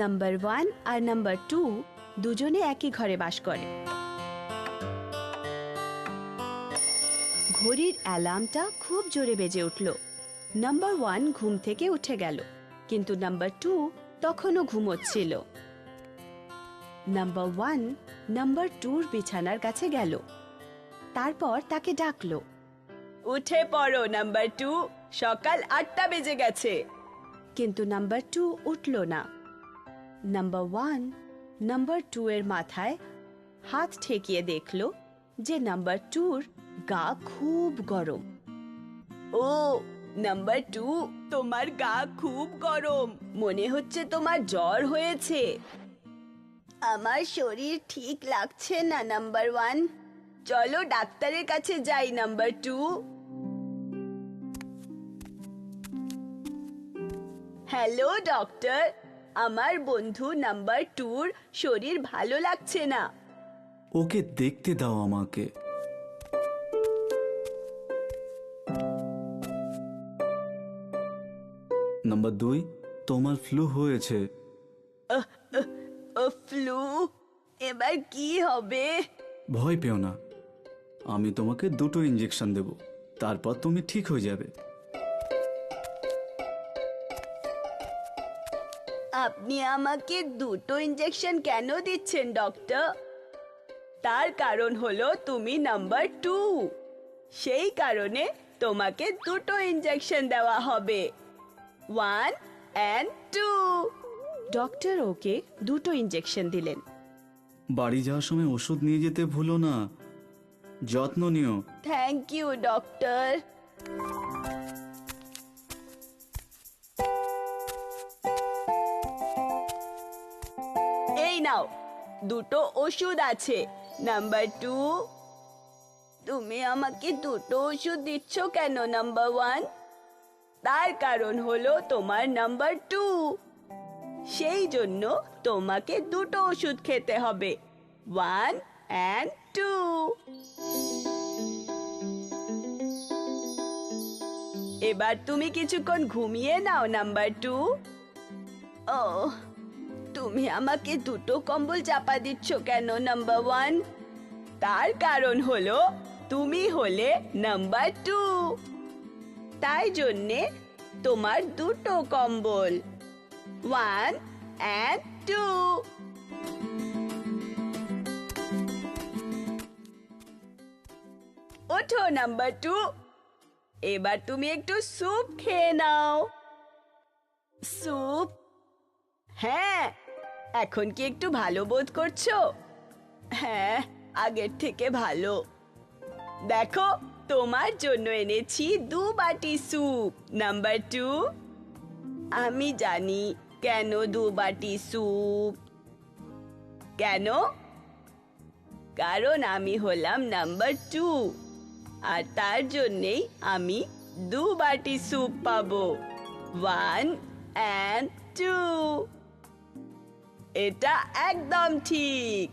Number 1 আর number 2 দুজনে একই ঘরে বাস করে। ঘড়ির অ্যালার্মটা খুব জোরে বেজে উঠল। নাম্বার 1 ঘুম থেকে উঠে গেল, কিন্তু নাম্বার 2 তখনও ঘুমোচ্ছিল। নাম্বার 1 নাম্বার 2-র বিছানার কাছে গেল, তারপর তাকে ডাকলো, উঠে পড়ো নাম্বার 2, সকাল 8টা বেজে গেছে। কিন্তু নাম্বার 2 উঠল না। নাম্বার 1 নাম্বার 2-এর মাথায় হাত ঠেকিয়ে দেখল যে নাম্বার 2-র গা খুব গরম। ও নাম্বার 2, তোমার গা খুব গরম, মনে হচ্ছে তোমার জ্বর হয়েছে। আমার শরীর ঠিক লাগছে না নাম্বার 1, চলো ডাক্তারের কাছে যাই নাম্বার 2। হ্যালো ডক্টর, আমার বন্ধু নাম্বার 2-র শরীর ভালো লাগছে না। ওকে দেখতে দাও আমাকে। নাম্বার 2, তোমার ফ্লু হয়েছে। ফ্লু? এবার কি হবে? ভয় পেও না, আমি তোমাকে 2টো ইঞ্জেকশন দেব, তারপর তুমি ঠিক হয়ে যাবে। আপনি আমাকে 2টো ইঞ্জেকশন কেন দিচ্ছেন ডক্টর? তার কারণ হলো তুমি নাম্বার 2, সেই কারণে তোমাকে 2টো ইঞ্জেকশন দেওয়া হবে, 1 and 2। ডক্টর ওকে 2টো ইঞ্জেকশন দিলেন। বাড়ি যাওয়ার সময় ওষুধ নিয়ে যেতে ভুলো না, যত্ন নিও। Thank you doctor. এই নাও 2টো ওষুধ আছে নাম্বার 2। তুমি আমাকে 2টো ওষুধ দিচ্ছ কেন নাম্বার 1? তার কারণ হলো তোমার নাম্বার 2, সেই জন্য তোমাকে 2টো ওষুধ খেতে হবে, 1 and 2। এবার তুমি কিছুক্ষণ ঘুমিয়ে নাও নাম্বার 2। ও, তুমি আমাকে 2টো কম্বল চাপা দিচ্ছ কেন নাম্বার 1? তার কারণ হলো তুমি হলে নাম্বার 2, তাই জন্যে তোমার 2টো কম্বল, 1 and 2। ওঠো নাম্বার 2, এবার তুমি একটু স্যুপ খেয়ে নাও। স্যুপ? হ্যাঁ, এখন কি একটু ভালো বোধ করছো? হ্যাঁ, আগের থেকে ভালো। দেখো, তোমার জন্য এনেছি 2 বাটি স্যুপ নাম্বার 2। আমি জানি কেন 2 বাটি স্যুপ। কেন? কারণ আমি হলাম নাম্বার 2, আর তার জন্যেই আমি 2 বাটি স্যুপ পাবো, 1 and 2। এটা একদম ঠিক।